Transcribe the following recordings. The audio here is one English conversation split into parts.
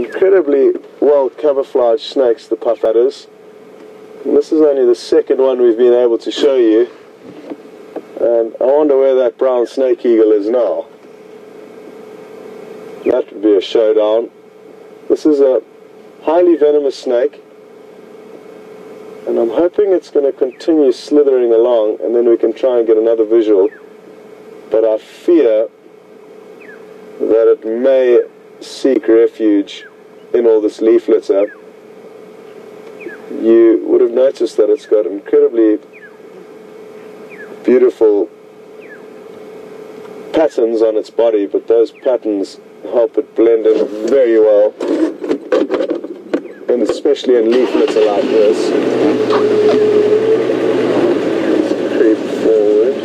incredibly well camouflaged snakes, the puff adders. And this is only the second one we've been able to show you. And I wonder where that brown snake eagle is now. That would be a showdown. This is a highly venomous snake, and I'm hoping it's going to continue slithering along, and then we can try and get another visual. But I fear that it may seek refuge in all this leaf litter. You would have noticed that it's got incredibly beautiful patterns on its body, but those patterns help it blend in very well, and especially in leaf litter like this. Creep forward.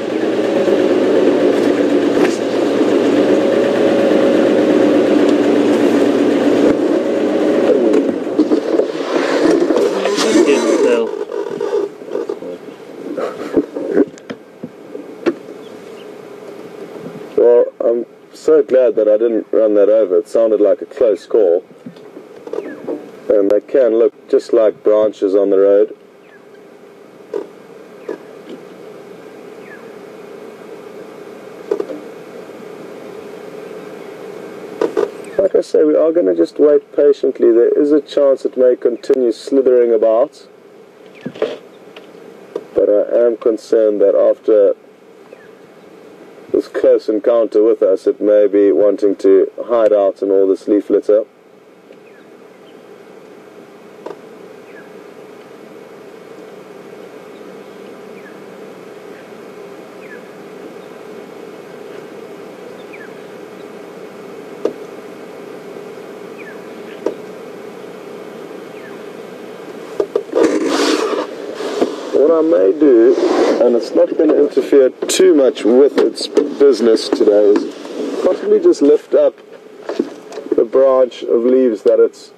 Well, I'm so glad that I didn't run that over. It sounded like a close call. And they can look just like branches on the road. Like I say, we are going to just wait patiently. There is a chance it may continue slithering about. But I am concerned that after this close encounter with us, it may be wanting to hide out in all this leaf litter. What I may do, and it's not going to interfere too much with its business today, is possibly just lift up the branch of leaves that it's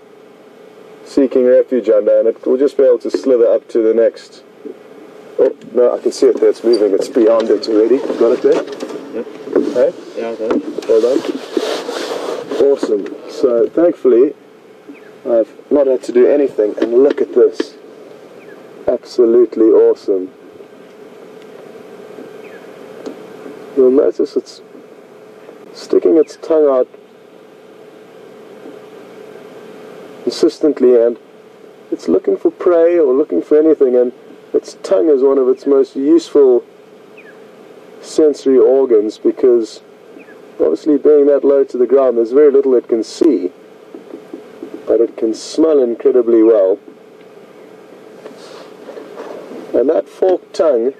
seeking refuge under, and it will just be able to slither up to the next. Oh, no, I can see it there, it's moving, it's beyond it already. Got it there? Yep. Hey? Yeah, I got it. Well done. Awesome. So, thankfully, I've not had to do anything, and look at this. Absolutely awesome. You'll notice it's sticking its tongue out consistently, and it's looking for prey or looking for anything, and its tongue is one of its most useful sensory organs, because obviously being that low to the ground there's very little it can see, but it can smell incredibly well. And that forked tongue,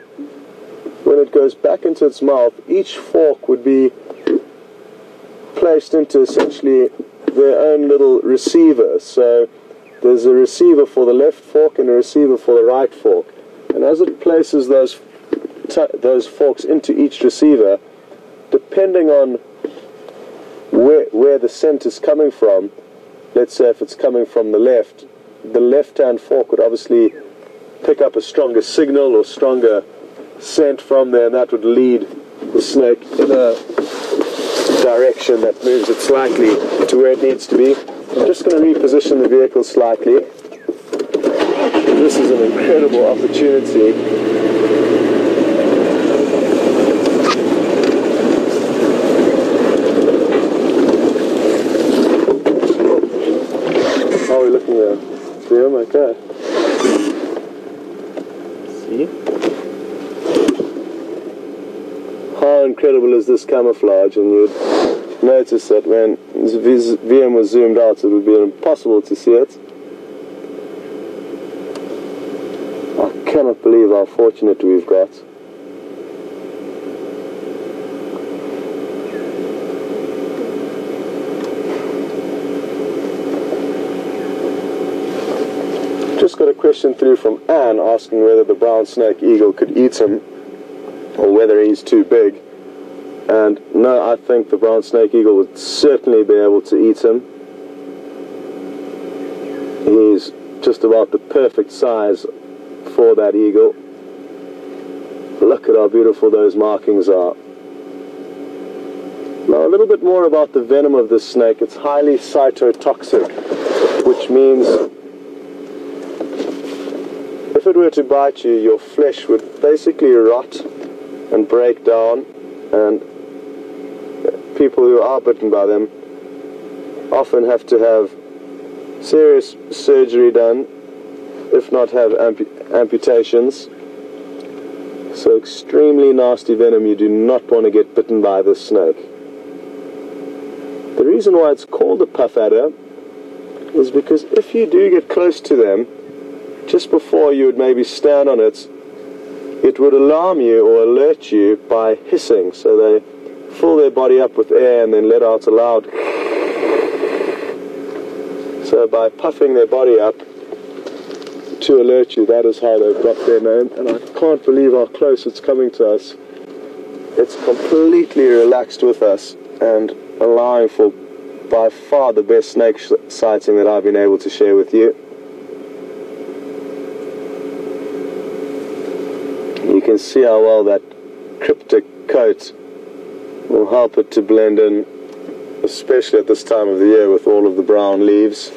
when it goes back into its mouth, each fork would be placed into essentially their own little receiver. So there's a receiver for the left fork and a receiver for the right fork. And as it places those forks into each receiver, depending on where the scent is coming from, let's say if it's coming from the left-hand fork would obviously pick up a stronger signal or stronger scent from there, and that would lead the snake in a direction that moves it slightly to where it needs to be. I'm just going to reposition the vehicle slightly. This is an incredible opportunity. How are we looking there? Wium, okay. How incredible is this camouflage? And you'd notice that when Wium was zoomed out, it would be impossible to see it. I cannot believe how fortunate we've got. Just got a question through from Anne asking whether the brown snake eagle could eat him or whether he's too big. And no, I think the brown snake eagle would certainly be able to eat him. He's just about the perfect size for that eagle. Look at how beautiful those markings are. Now a little bit more about the venom of this snake. It's highly cytotoxic, which means if it were to bite you, your flesh would basically rot and break down, and people who are bitten by them often have to have serious surgery done, if not have amputations. So extremely nasty venom. You do not want to get bitten by this snake. The reason why it's called a puff adder is because if you do get close to them, just before you would maybe stand on it, it would alarm you or alert you by hissing. So they fill their body up with air and then let out a loud. So by puffing their body up to alert you, that is how they've got their name. And I can't believe how close it's coming to us. It's completely relaxed with us and allowing for by far the best snake sighting that I've been able to share with you. You can see how well that cryptic coat will help it to blend in, especially at this time of the year with all of the brown leaves.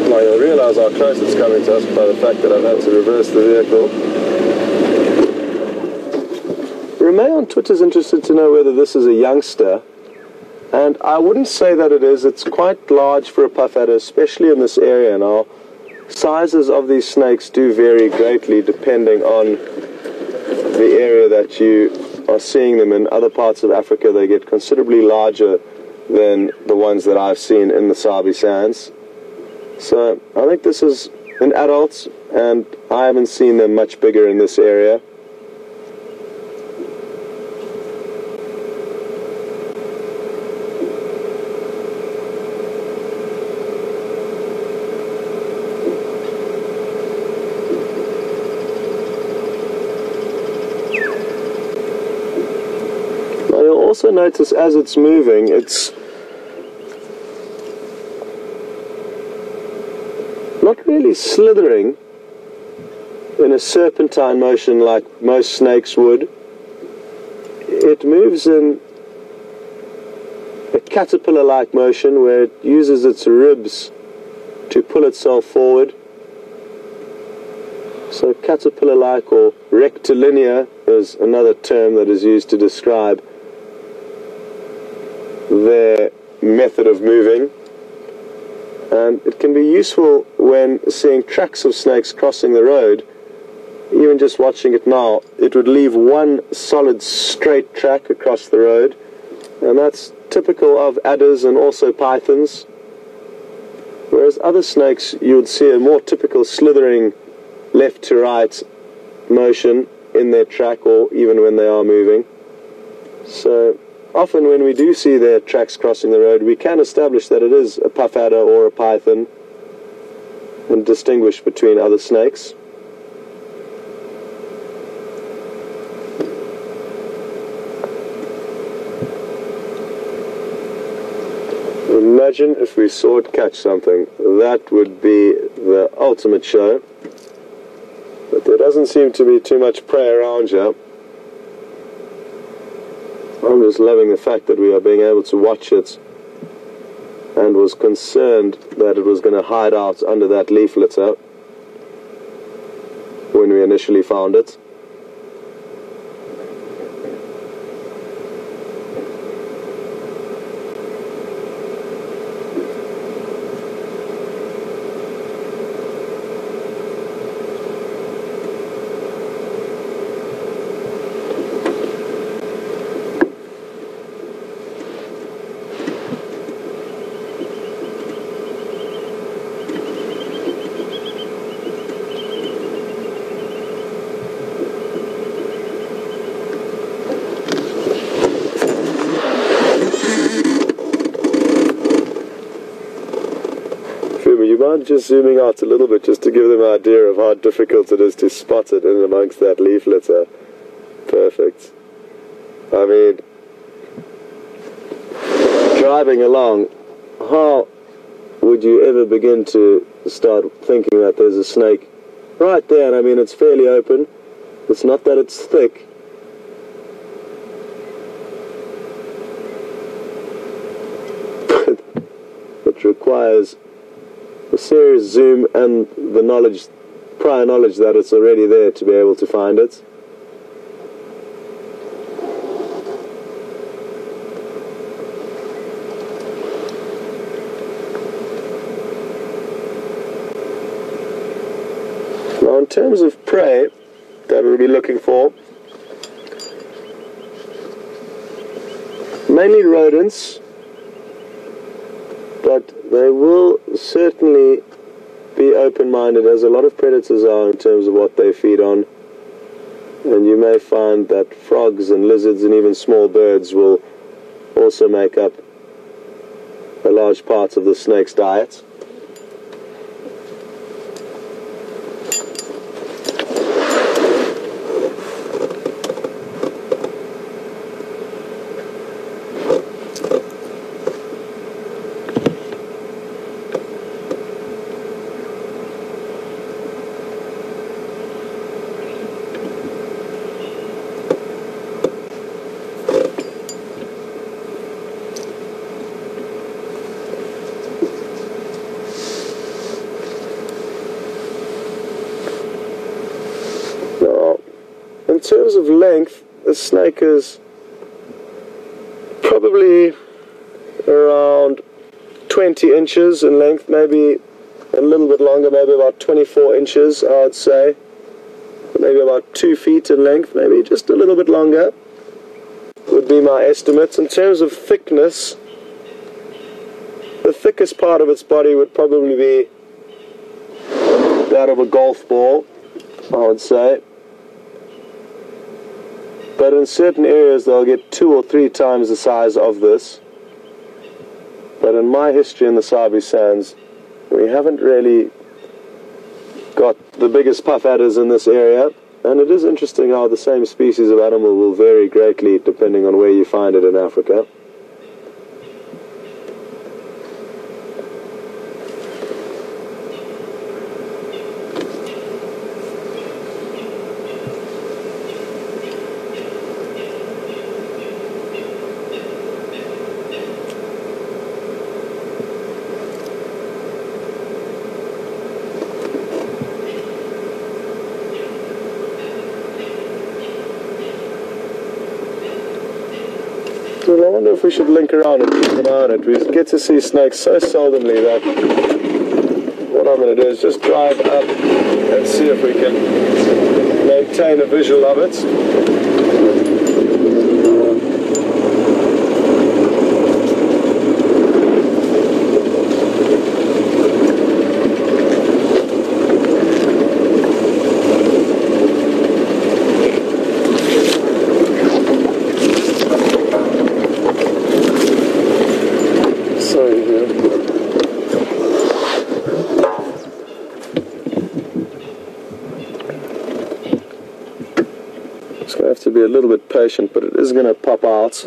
Now you'll realize how close it's coming to us by the fact that I've had to reverse the vehicle. Renee on Twitter is interested to know whether this is a youngster, and I wouldn't say that it is. It's quite large for a puff adder, especially in this area now. Sizes of these snakes do vary greatly depending on the area that you are seeing them in. Other parts of Africa they get considerably larger than the ones that I've seen in the Sabi Sands. So I think this is an adult, and I haven't seen them much bigger in this area. Also notice as it's moving, it's not really slithering in a serpentine motion like most snakes would. It moves in a caterpillar-like motion where it uses its ribs to pull itself forward. So caterpillar-like, or rectilinear is another term that is used to describe their method of moving, and it can be useful when seeing tracks of snakes crossing the road. Even just watching it now, it would leave one solid straight track across the road, and that's typical of adders and also pythons, whereas other snakes you would see a more typical slithering left to right motion in their track, or even when they are moving. So often when we do see their tracks crossing the road, we can establish that it is a puff adder or a python and distinguish between other snakes. Imagine if we saw it catch something. That would be the ultimate show. But there doesn't seem to be too much prey around here. I'm just loving the fact that we are being able to watch it, and was concerned that it was going to hide out under that leaf litter when we initially found it. You mind just zooming out a little bit just to give them an idea of how difficult it is to spot it in amongst that leaf litter? Perfect. I mean, driving along, how would you ever begin to start thinking that there's a snake right there? And I mean, it's fairly open. It's not that it's thick. But it requires a serious zoom and the knowledge, prior knowledge that it's already there to be able to find it. Now, in terms of prey that we'll be looking for, mainly rodents, but they will certainly be open-minded, as a lot of predators are, in terms of what they feed on. And you may find that frogs and lizards and even small birds will also make up a large part of the snake's diet. In terms of length, the snake is probably around 20 inches in length, maybe a little bit longer, maybe about 24 inches, I would say. Maybe about 2 feet in length, maybe just a little bit longer would be my estimate. In terms of thickness, the thickest part of its body would probably be that of a golf ball, I would say. But in certain areas they'll get 2 or 3 times the size of this. But in my history in the Sabi Sands, we haven't really got the biggest puff adders in this area. And it is interesting how the same species of animal will vary greatly depending on where you find it in Africa. Well, I wonder if we should link around and keep an eye on it. We get to see snakes so seldomly that what I'm going to do is just drive up and see if we can maintain a visual of it. To be a little bit patient, but it is going to pop out.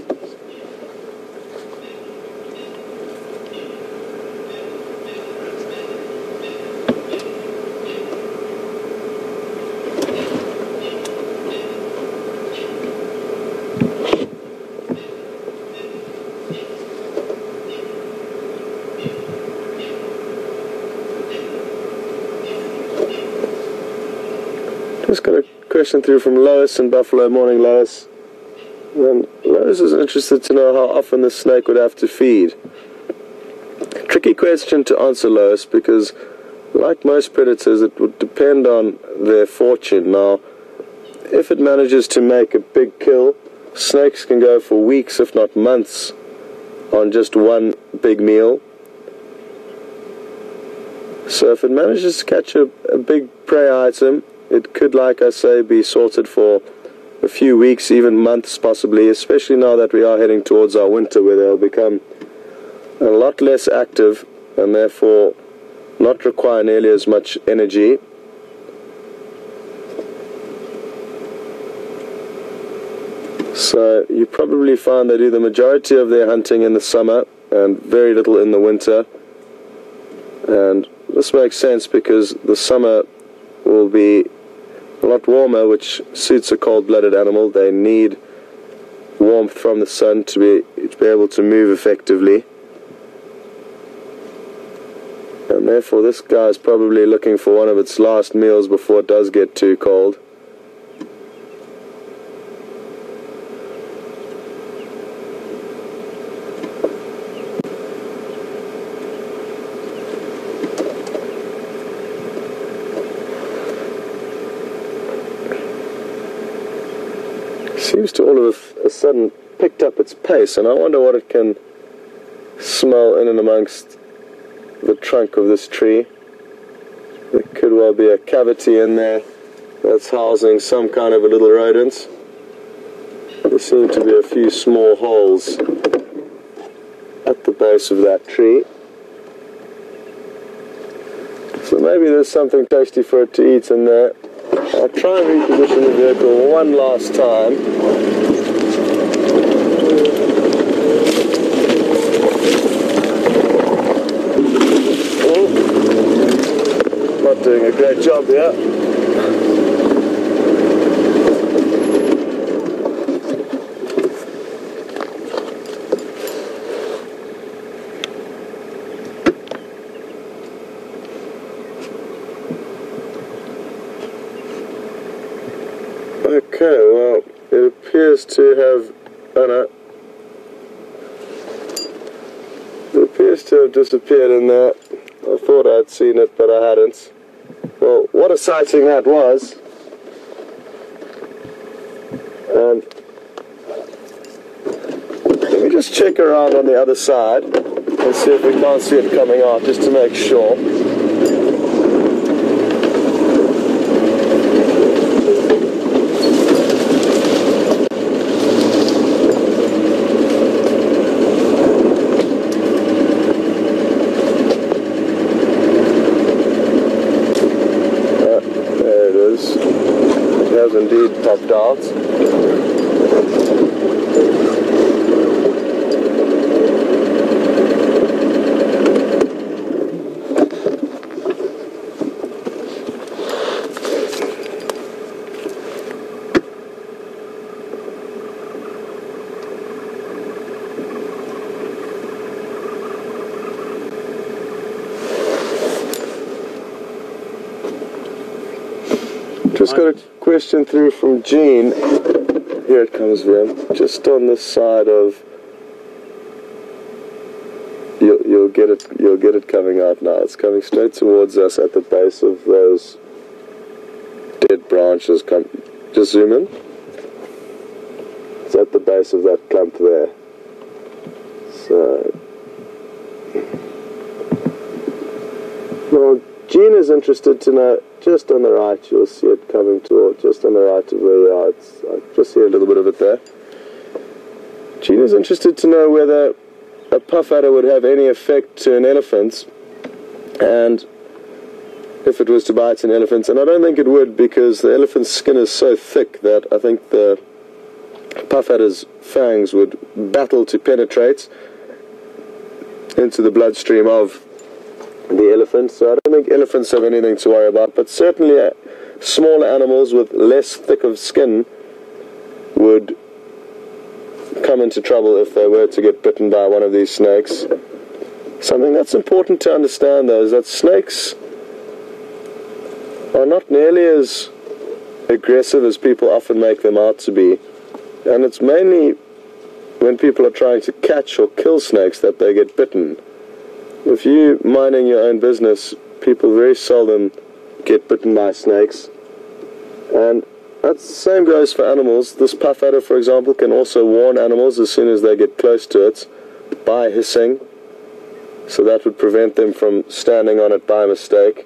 Just got a question through from Lois in Buffalo. Morning, Lois. And Lois is interested to know how often the snake would have to feed. Tricky question to answer, Lois, because like most predators, it would depend on their fortune. Now, if it manages to make a big kill, snakes can go for weeks, if not months, on just one big meal. So if it manages to catch a big prey item, it could, like I say, be sorted for a few weeks, even months possibly, especially now that we are heading towards our winter, where they'll become a lot less active and therefore not require nearly as much energy. So you probably find they do the majority of their hunting in the summer, and very little in the winter. And this makes sense because the summer will be a lot warmer, which suits a cold-blooded animal. They need warmth from the sun to be able to move effectively. And therefore this guy is probably looking for one of its last meals before it does get too cold. Seems to all of a sudden picked up its pace, and I wonder what it can smell in and amongst the trunk of this tree. There could well be a cavity in there that's housing some kind of a little rodent. There seem to be a few small holes at the base of that tree. So maybe there's something tasty for it to eat in there. I'll try and reposition the vehicle one last time. Oh, not doing a great job here. Okay, well, it appears to have, it appears to have disappeared in there. I thought I'd seen it, but I hadn't. Well, what a sighting that was. And let me just check around on the other side and see if we can't see it coming out, just to make sure. It has indeed popped out. Just got a question through from Jean. Here it comes, Wium. Just on the side of. You'll get it coming out now. It's coming straight towards us at the base of those dead branches. Just zoom in. It's at the base of that clump there. So. Well, Jean is interested to know. Just on the right, you'll see it coming toward, just on the right of where we are. I just see a little bit of it there. Gina's interested to know whether a puff adder would have any effect to an elephant, and if it was to bite an elephant. And I don't think it would, because the elephant's skin is so thick that I think the puff adder's fangs would battle to penetrate into the bloodstream of the elephant, so I don't think elephants have anything to worry about, but certainly smaller animals with less thick of skin would come into trouble if they were to get bitten by one of these snakes. Something that's important to understand, though, is that snakes are not nearly as aggressive as people often make them out to be, and it's mainly when people are trying to catch or kill snakes that they get bitten. If you're minding your own business, people very seldom get bitten by snakes. And that same goes for animals. This puff adder, for example, can also warn animals as soon as they get close to it by hissing. So that would prevent them from standing on it by mistake.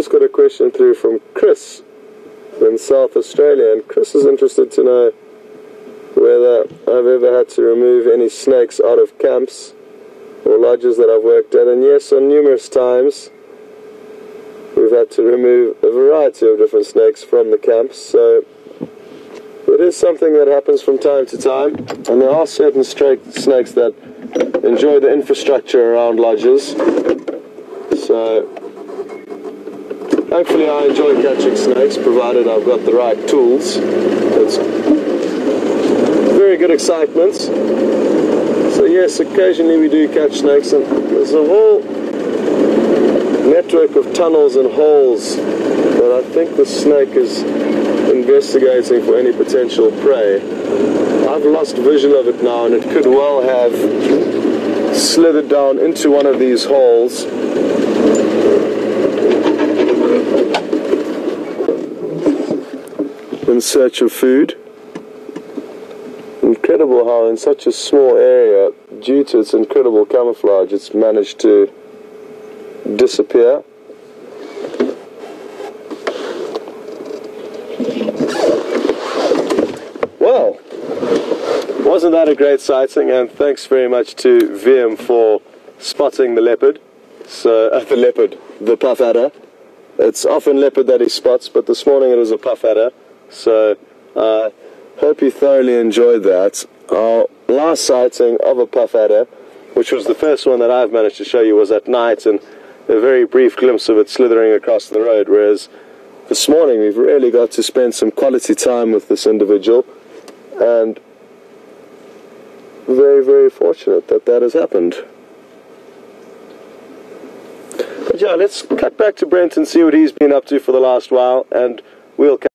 just got a question through from Chris in South Australia, and Chris is interested to know whether I've ever had to remove any snakes out of camps or lodges that I've worked at. And yes, on numerous times we've had to remove a variety of different snakes from the camps, so it is something that happens from time to time, and there are certain snakes that enjoy the infrastructure around lodges, so thankfully I enjoy catching snakes provided I've got the right tools. It's very good excitement. So yes, occasionally we do catch snakes, and there's a whole network of tunnels and holes that I think the snake is investigating for any potential prey. I've lost vision of it now, and it could well have slithered down into one of these holes. In search of food. Incredible how in such a small area, due to its incredible camouflage, it's managed to disappear. Well, wasn't that a great sighting? And thanks very much to Wium for spotting the leopard. So the puff adder. It's often leopard that he spots, but this morning it was a puff adder. So I hope you thoroughly enjoyed that. Our last sighting of a puff adder, which was the first one that I've managed to show you, was at night, and a very brief glimpse of it slithering across the road, whereas this morning we've really got to spend some quality time with this individual, and very, very fortunate that that has happened. But yeah, let's cut back to Brent and see what he's been up to for the last while, and we'll